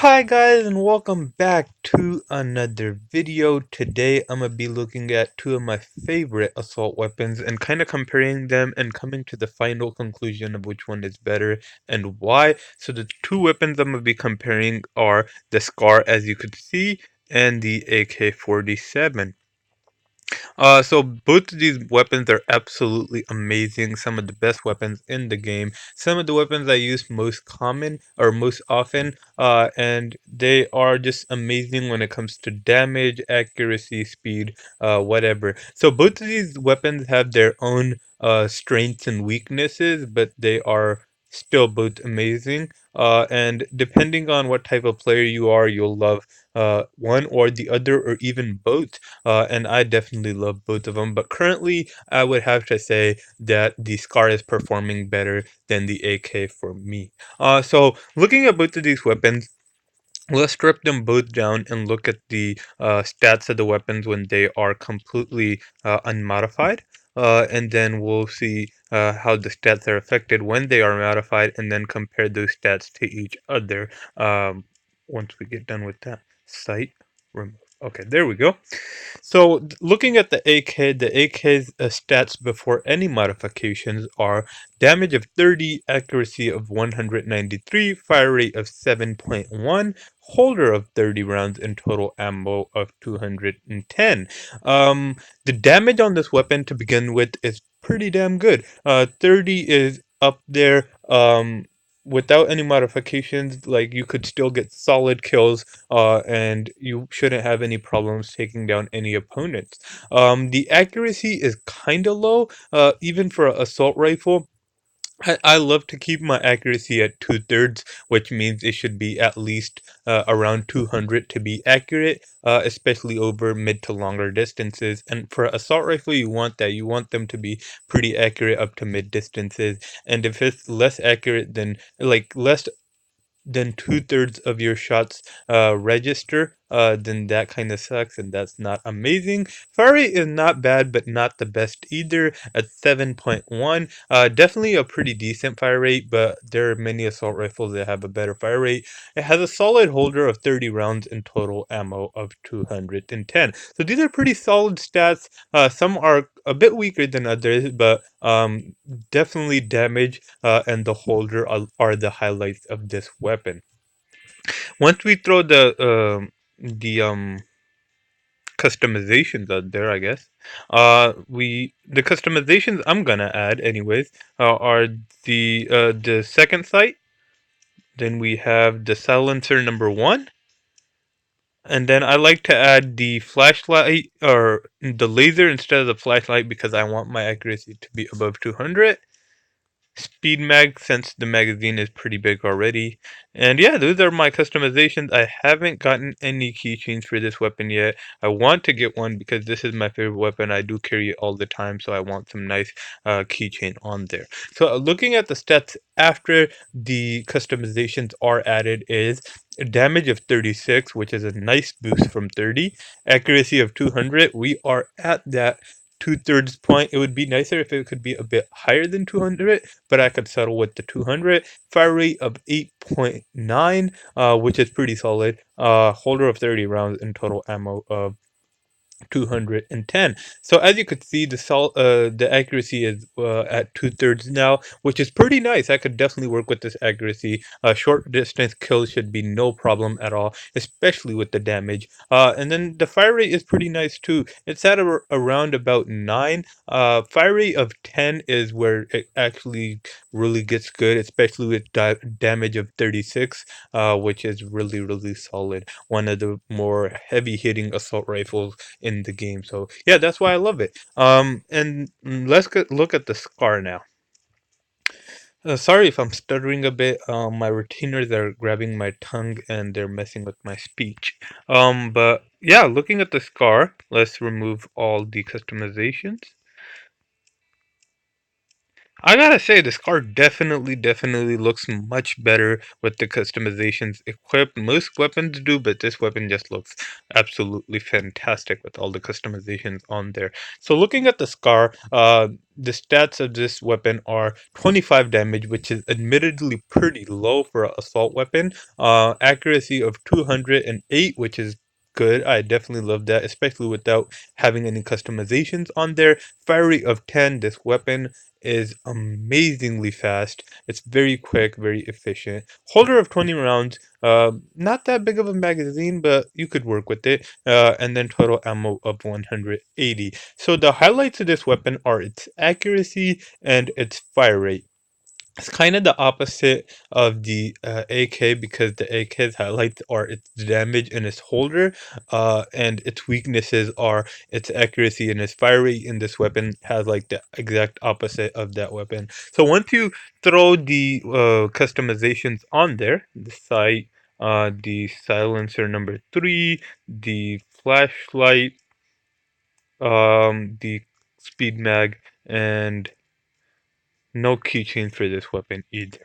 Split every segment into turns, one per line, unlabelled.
Hi guys and welcome back to another video. Today I'm going to be looking at two of my favorite assault weapons and kind of comparing them and coming to the final conclusion of which one is better and why. So the two weapons I'm going to be comparing are the Scar, as you could see, and the AK-47. So both of these weapons are absolutely amazing. Some of the best weapons in the game. Some of the weapons I use most common or most often. And they are just amazing when it comes to damage, accuracy, speed, whatever. So both of these weapons have their own strengths and weaknesses, but they are still both amazing. And depending on what type of player you are, you'll love one or the other, or even both. And I definitely love both of them. But currently, I would have to say that the Scar is performing better than the AK for me. So looking at both of these weapons, let's strip them both down and look at the stats of the weapons when they are completely unmodified. And then we'll see how the stats are affected when they are modified, and then compare those stats to each other. Once we get done with that, site remove. Okay, there we go. So, looking at the AK's stats before any modifications are damage of 30, accuracy of 193, fire rate of 7.1, holder of 30 rounds, and total ammo of 210. The damage on this weapon to begin with is pretty damn good. 30 is up there. Without any modifications, like, you could still get solid kills, and you shouldn't have any problems taking down any opponents. The accuracy is kind of low, even for an assault rifle. I love to keep my accuracy at 2/3, which means it should be at least around 200 to be accurate, especially over mid to longer distances. And for assault rifle, you want that. You want them to be pretty accurate up to mid distances. And if it's less accurate than, like, less then 2/3 of your shots register, then that kind of sucks, and that's not amazing. Fire rate is not bad, but not the best either at 7.1. Definitely a pretty decent fire rate, but there are many assault rifles that have a better fire rate. It has a solid holder of 30 rounds and total ammo of 210. So these are pretty solid stats. Some are a bit weaker than others, but definitely damage and the holder are the highlights of this weapon. Once we throw the customizations out there, I guess. We the customizations I'm gonna add anyways are the second sight. Then we have the silencer number one. And then I like to add the flashlight or the laser instead of the flashlight because I want my accuracy to be above 200. Speed mag, since the magazine is pretty big already. And yeah, those are my customizations. I haven't gotten any keychains for this weapon yet. I want to get one because this is my favorite weapon. I do carry it all the time, so I want some nice keychain on there. So looking at the stats after the customizations are added is damage of 36, which is a nice boost from 30. Accuracy of 200. We are at that 2/3 point. It would be nicer if it could be a bit higher than 200, but I could settle with the 200. Fire rate of 8.9, which is pretty solid. Holder of 30 rounds and total ammo of 210. So as you could see, the accuracy is at 2/3 now, which is pretty nice. I could definitely work with this accuracy. Short distance kills should be no problem at all, especially with the damage. And then the fire rate is pretty nice too. It's at around about 9. Fire rate of 10 is where it actually really gets good, especially with damage of 36, which is really solid. One of the more heavy hitting assault rifles in the game. So yeah, that's why I love it. And let's look at the Scar now. Sorry if I'm stuttering a bit. My retainers are grabbing my tongue and they're messing with my speech. But yeah, looking at the Scar, let's remove all the customizations. I gotta say, this car definitely looks much better with the customizations equipped. Most weapons do, but this weapon just looks absolutely fantastic with all the customizations on there. So looking at the scar, the stats of this weapon are 25 damage, which is admittedly pretty low for an assault weapon. Accuracy of 208, which is good. I definitely love that, especially without having any customizations on there. Fire rate of 10. This weapon is amazingly fast. It's very quick, very efficient. Holder of 20 rounds. Not that big of a magazine, but you could work with it. And then total ammo of 180. So the highlights of this weapon are its accuracy and its fire rate. It's kind of the opposite of the AK because the AK's highlights are its damage and its holder, and its weaknesses are its accuracy and its fire rate. And this weapon has like the exact opposite of that weapon. So once you throw the customizations on there, the sight, the silencer number 3, the flashlight, the speed mag, and no keychain for this weapon either.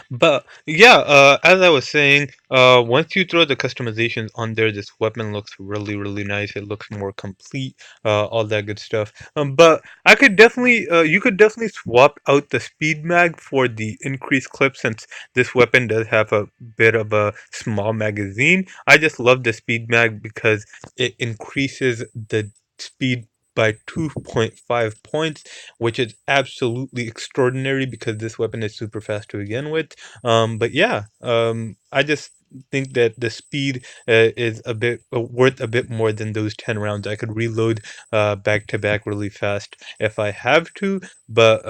But yeah, as I was saying, once you throw the customizations on there, this weapon looks really nice. It looks more complete, all that good stuff. But I could definitely, you could definitely swap out the speed mag for the increased clip since this weapon does have a bit of a small magazine. I just love the speed mag because it increases the speed by 2.5 points, which is absolutely extraordinary because this weapon is super fast to begin with. But yeah, I just think that the speed is a bit worth a bit more than those 10 rounds. I could reload back to back really fast if I have to, but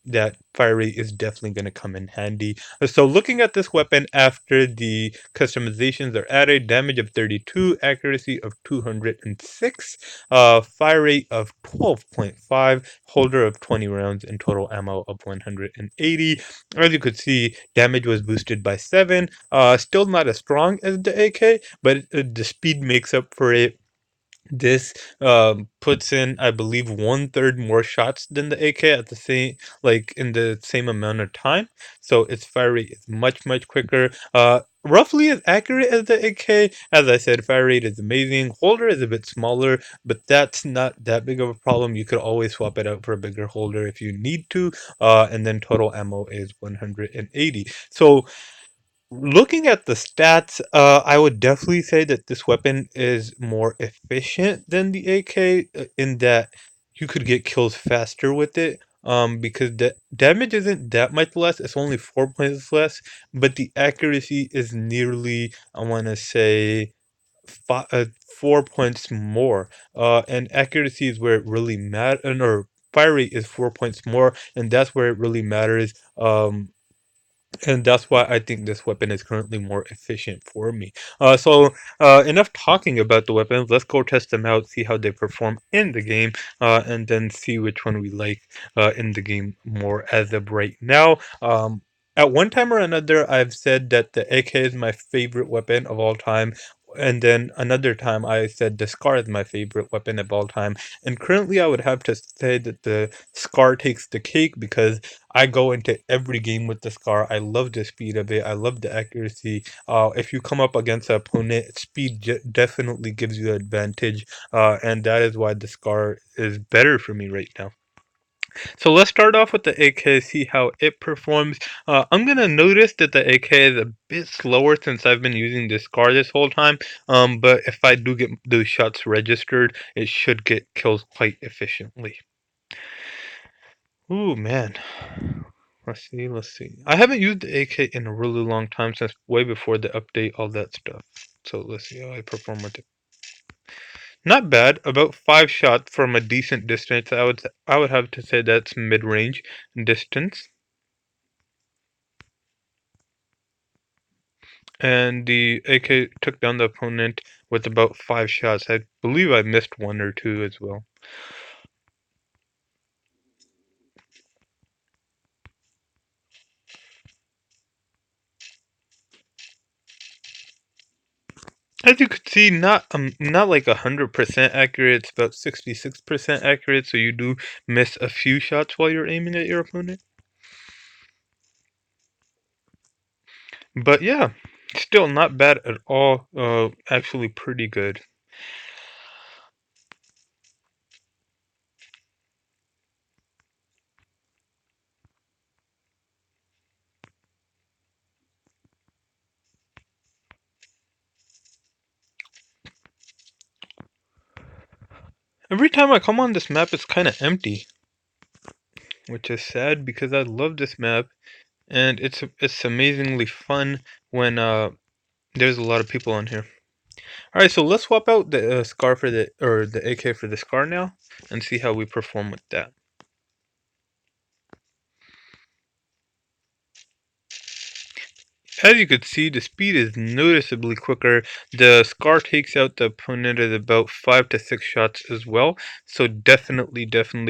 that fire rate is definitely going to come in handy. So looking at this weapon after the customizations are added, damage of 32, accuracy of 206, fire rate of 12.5, holder of 20 rounds, and total ammo of 180. As you could see, damage was boosted by 7. Still not as strong as the AK, but the speed makes up for it. This puts in, I believe, 1/3 more shots than the AK at the same, like in the same amount of time. So its fire rate is much quicker. Roughly as accurate as the AK. As I said, fire rate is amazing. Holder is a bit smaller, but that's not that big of a problem. You could always swap it out for a bigger holder if you need to. And then total ammo is 180. So looking at the stats, I would definitely say that this weapon is more efficient than the AK in that you could get kills faster with it. Because the damage isn't that much less, it's only 4 points less, but the accuracy is nearly, I want to say, 4 points more. And accuracy is where it really matters, or fire rate is 4 points more, and that's where it really matters. And that's why I think this weapon is currently more efficient for me. Enough talking about the weapons. Let's go test them out, see how they perform in the game, and then see which one we like in the game more as of right now. At one time or another, I've said that the AK is my favorite weapon of all time. And then another time, I said the Scar is my favorite weapon of all time. And currently, I would have to say that the Scar takes the cake because I go into every game with the Scar. I love the speed of it. I love the accuracy. If you come up against an opponent, speed definitely gives you an advantage, and that is why the Scar is better for me right now. So let's start off with the AK, see how it performs. I'm gonna notice that the AK is a bit slower since I've been using this Scar this whole time. But if I do get those shots registered, it should get kills quite efficiently. Ooh man. Let's see. I haven't used the AK in a really long time since way before the update, all that stuff. So let's see how I perform with it. Not bad, about 5 shots from a decent distance. I would have to say that's mid-range distance. And the AK took down the opponent with about 5 shots. I believe I missed one or two as well. As you could see, not like 100% accurate. It's about 66% accurate. So you do miss a few shots while you're aiming at your opponent. But yeah, still not bad at all. Actually pretty good. Every time I come on this map, it's kind of empty, which is sad because I love this map, and it's amazingly fun when there's a lot of people on here. All right, so let's swap out the scar for the AK for the scar now, and see how we perform with that. As you can see, the speed is noticeably quicker. The scar takes out the opponent at about 5 to 6 shots as well. So definitely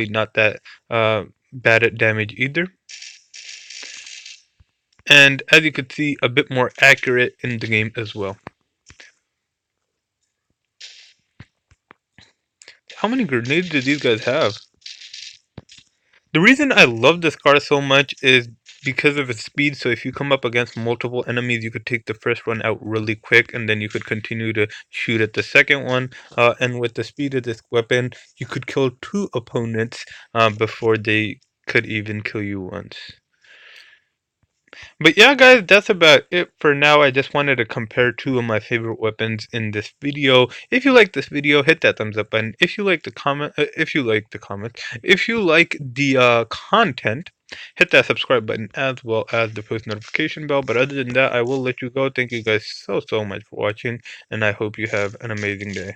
not that bad at damage either. And as you can see, a bit more accurate in the game as well. How many grenades do these guys have? The reason I love this car so much is because of its speed. So if you come up against multiple enemies, you could take the first one out really quick, and then you could continue to shoot at the second one. And with the speed of this weapon, you could kill 2 opponents before they could even kill you once. But yeah, guys, that's about it for now. I just wanted to compare 2 of my favorite weapons in this video. If you like this video, hit that thumbs up button. If you like the comment, if you like the content, hit that subscribe button as well as the post notification bell. But other than that, I will let you go. Thank you guys so much for watching, and I hope you have an amazing day.